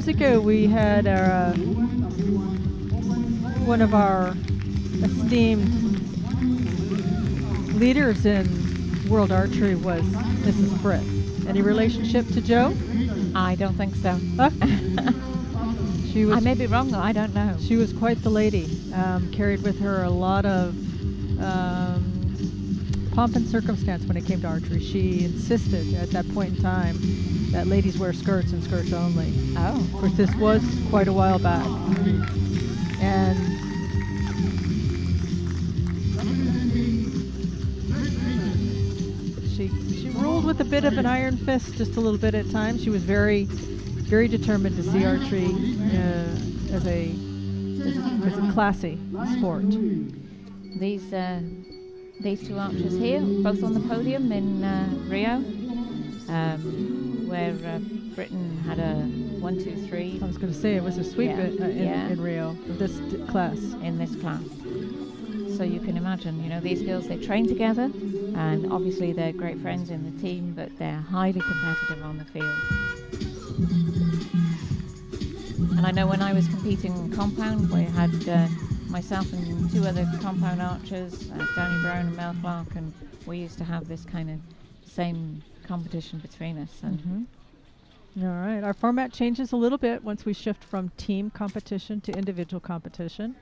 years ago, we had our one of our esteemed leaders in World Archery was Mrs. Frith. Any relationship to Joe? I don't think so. Huh? She was. I may be wrong though. I don't know. She was quite the lady. Carried with her a lot of pomp and circumstance when it came to archery. She insisted at that point in time that ladies wear skirts and skirts only. Oh. Of course, this was quite a while back. And she ruled with a bit of an iron fist, just a little bit at times. She was very, very determined to see archery as a classy sport. These two archers here, both on the podium in Rio, where Britain had a 1, 2, 3. I was going to say it was a sweep in Rio for this class. In this class. So you can imagine, these girls, they train together, and obviously they're great friends in the team, but they're highly competitive on the field. And I know when I was competing in compound, we had myself and 2 other compound archers, Danny Brown and Mel Clark, and we used to have this kind of same competition between us. And All right, our format changes a little bit once we shift from team competition to individual competition.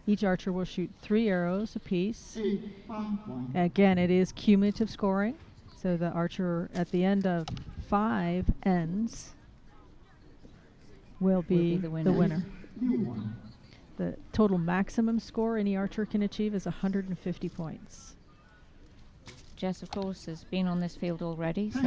Each archer will shoot 3 arrows apiece. Again, it is cumulative scoring, so the archer at the end of 5 ends will be the winner. The total maximum score any archer can achieve is 150 points. Jess, of course, has been on this field already, so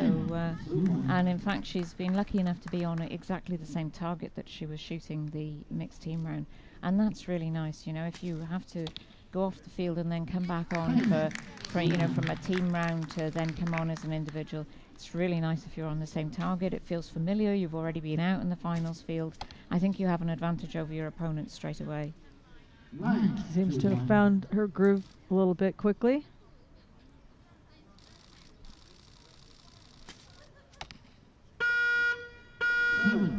and in fact she's been lucky enough to be on exactly the same target that she was shooting the mixed team round, and that's really nice. If you have to go off the field and then come back on for from a team round to then come on as an individual, it's really nice if you're on the same target. It feels familiar. You've already been out in the finals field. I think you have an advantage over your opponent straight away. Seems to have found her groove a little bit quickly.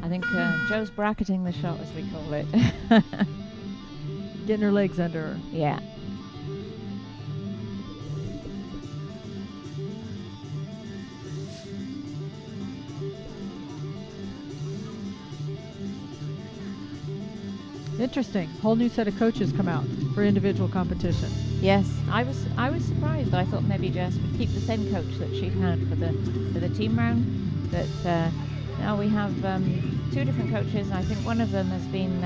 I think Joe's bracketing the shot, as we call it. Getting her legs under her. Yeah. Interesting. Whole new set of coaches come out for individual competition. Yes, I was surprised. I thought maybe Jess would keep the same coach that she had for the team round, but now we have 2 different coaches. I think one of them has been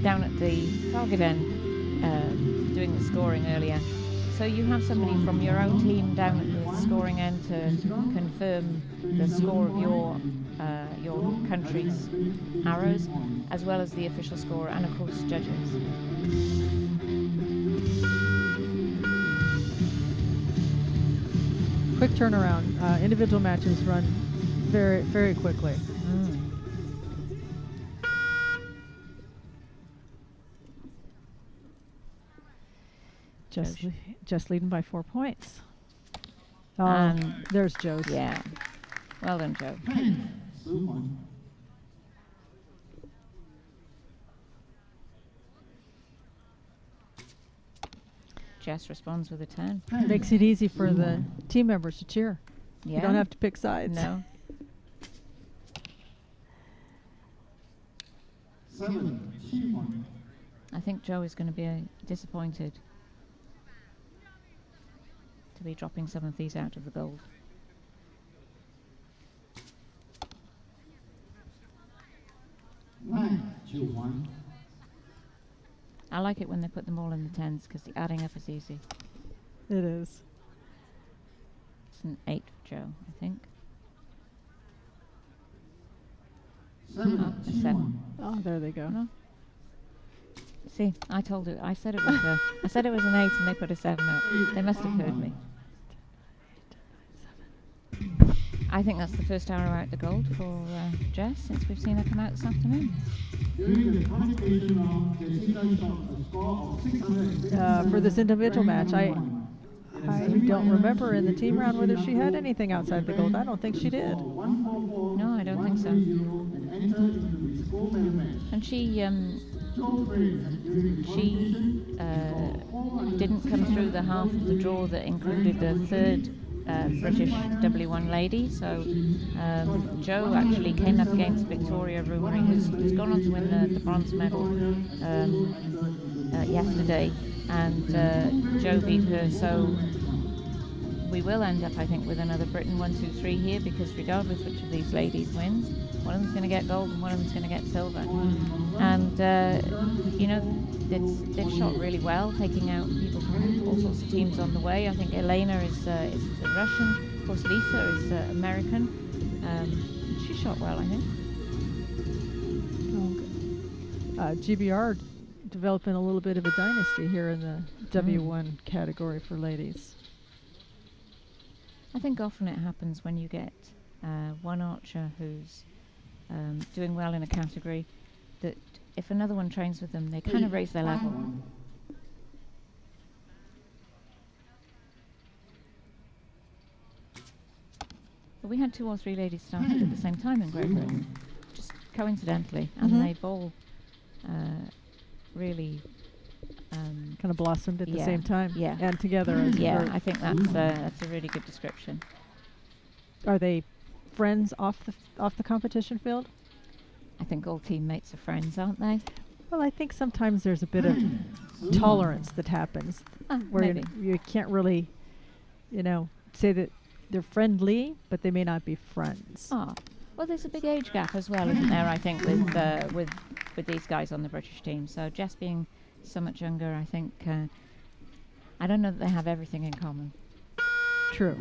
down at the target end doing the scoring earlier. So you have somebody from your own team down at the scoring end to confirm the score of your country's arrows, as well as the official score, and of course judges. Quick turnaround. Individual matches run very, very quickly. Just leading by 4 points. There's Joe's. Yeah. Well done, Joe. Jess responds with a 10. Makes it easy for the team members to cheer. Yeah. You don't have to pick sides. No. 7. I think Joe is going to be disappointed to be dropping some of these out of the gold. I like it when they put them all in the 10s because the adding up is easy. It is. It's an 8 for Joe, I think. A 7. Oh, there they go. No. See, I told it. I said it was an 8, and they put a 7 up. They must have heard me. I think that's the first arrow out the gold for Jess since we've seen her come out this afternoon. For this individual match, I don't remember in the team round whether she had anything outside the gold. I don't think she did. No, I don't think so. And she didn't come through the half of the draw that included the third British W1 lady. So Jo actually came up against Victoria Rumori, who's gone on to win the bronze medal yesterday, and Jo beat her. So we will end up, I think, with another Britain 1, 2, 3 here, because regardless which of these ladies wins, one of them's going to get gold and one of them's going to get silver. And you know, they've shot really well, taking out people from all sorts of teams on the way. I think Elena is Russian, of course Lisa is American. She shot well, I think. GBR developing a little bit of a dynasty here in the W1 category for ladies. I think often it happens when you get one archer who's doing well in a category, that if another one trains with them, they kind of raise their level. But we had 2 or 3 ladies started at the same time in Great Britain, just coincidentally, and they've all really kind of blossomed at the same time and together. As I think that's a really good description. Are they friends off the competition field? I think all teammates are friends, aren't they? Well, I think sometimes there's a bit of tolerance that happens where you can't really, say that they're friendly, but they may not be friends. Oh, well, there's a big age gap as well, isn't there? I think with these guys on the British team. So Jess being so much younger, I think I don't know that they have everything in common. True.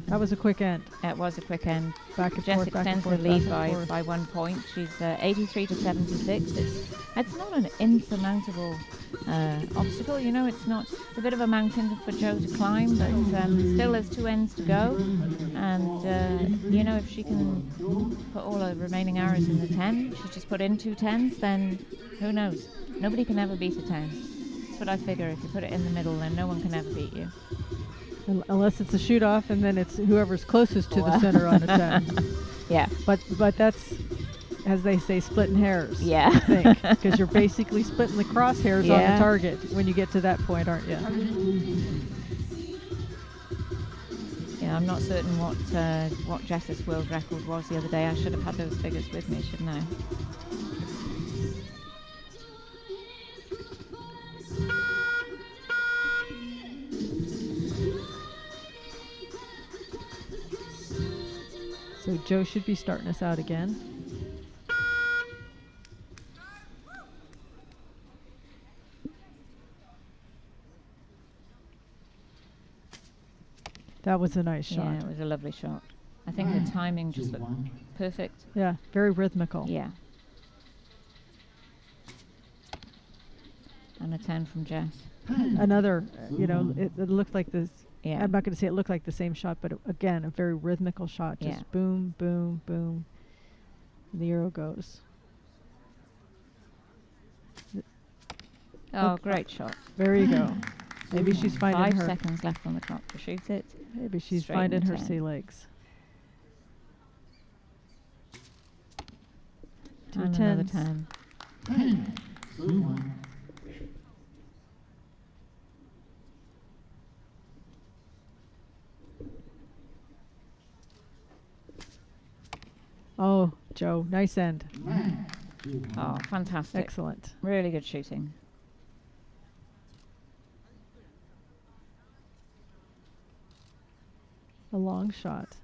That was a quick end. It was a quick end. Back and Jess forth, back and extends forth, the lead back and forth. by 1 point. She's 83 to 76. It's not an insurmountable obstacle. It's a bit of a mountain for Jo to climb, but still there's 2 ends to go. And if she can put all her remaining arrows in the 10, she's just put in 2 10s, then who knows? Nobody can ever beat a 10. That's what I figure. If you put it in the middle, then no one can ever beat you. Unless it's a shoot off, and then it's whoever's closest to the center on a 10. Yeah. But that's, as they say, splitting hairs. Yeah. I think, because you're basically splitting the crosshairs on the target when you get to that point, aren't you? Yeah, I'm not certain what Jess's world record was the other day. I should have had those figures with me, shouldn't I? So Jo should be starting us out again. That was a nice shot. Yeah, it was a lovely shot. I think her timing just looked perfect. Yeah, very rhythmical. Yeah. And a 10 from Jess. Another, it looked like this. Yeah. I'm not going to say it looked like the same shot, but again, a very rhythmical shot. Just boom, boom, boom. And the arrow goes. Oh, great shot. There you go. Maybe she's finding 5 her. seconds left on the clock to shoot it. Maybe she's Straight finding in her 10. sea legs. Two And another 10s. 10. Oh, Jo, nice end. Oh, fantastic. Excellent. Really good shooting. A long shot.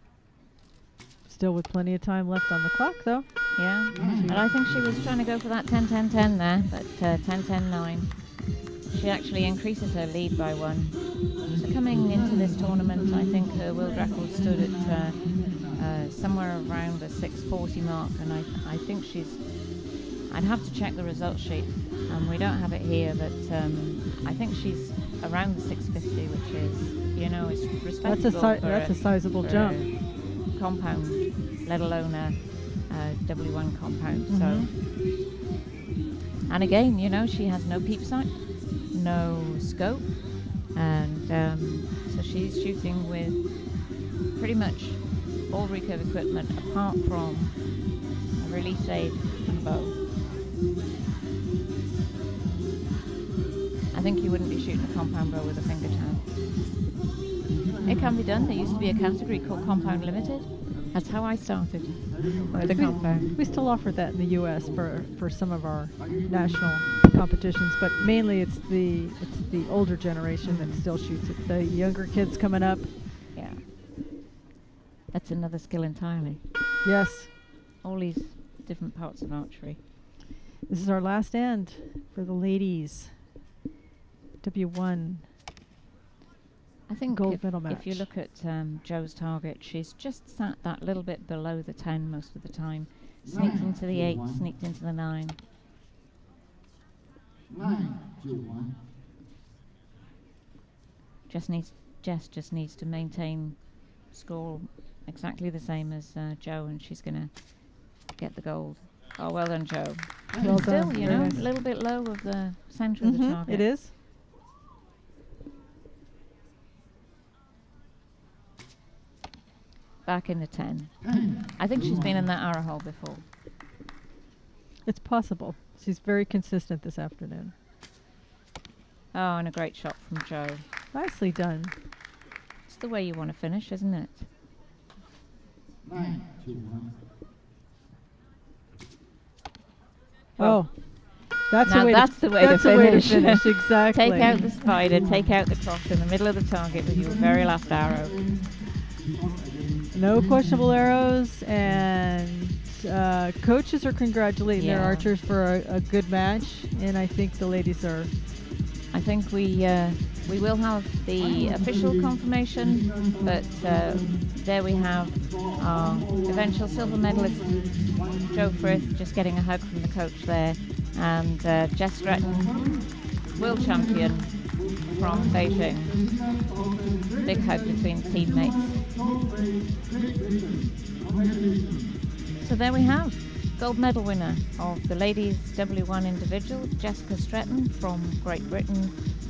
Still with plenty of time left on the clock, though. Yeah. And I think she was trying to go for that 10-10-10 there, but 10-10-9. She actually increases her lead by 1. So coming into this tournament, I think her world record stood at somewhere around the 640 mark, and I think I'd have to check the result sheet. We don't have it here, but I think she's around the 650, which is, it's respectable. That's a sizable jump. Compound, let alone a W1 compound. So, and again, she has no peep sight, no scope, and so she's shooting with pretty much all recurve equipment apart from a release aid and a bow. I think you wouldn't be shooting a compound bow with a finger tab. It can be done. There used to be a category called Compound Limited. That's how I started, with the compound. We still offer that in the U.S. for some of our national competitions, but mainly it's the older generation that still shoots it. The younger kids coming up. Yeah. That's another skill entirely. Yes. All these different parts of archery. This is our last end for the ladies. W1. I think Gold medal match. if you look at Jo's target, she's just sat that little bit below the 10 most of the time. Sneaked into the 8, sneaked into the 9. 9-1. Jess just needs to maintain score exactly the same as Jo, and she's going to get the gold. Oh, well done, Jo. Well Still, done. you know, a little bit low of the centre of the target. It is. Back in the 10. I think she's been in that arrow hole before. It's possible. She's very consistent this afternoon. Oh, and a great shot from Jo. Nicely done. It's the way you want to finish, isn't it? 9-1. Oh, that's Now the way. that's the way to that's the way to finish. finish. Exactly. Take out the spider, take out the cross in the middle of the target with your very last arrow. No questionable arrows, and coaches are congratulating their Yeah. archers for a good match, and I think the ladies are. I think we will have the official confirmation, but there we have our eventual silver medalist, Jo Frith, just getting a hug from the coach there, and Jess Stretton, world champion from Beijing. Big hug between teammates. So there we have gold medal winner of the ladies W1 individual, Jessica Stretton from Great Britain,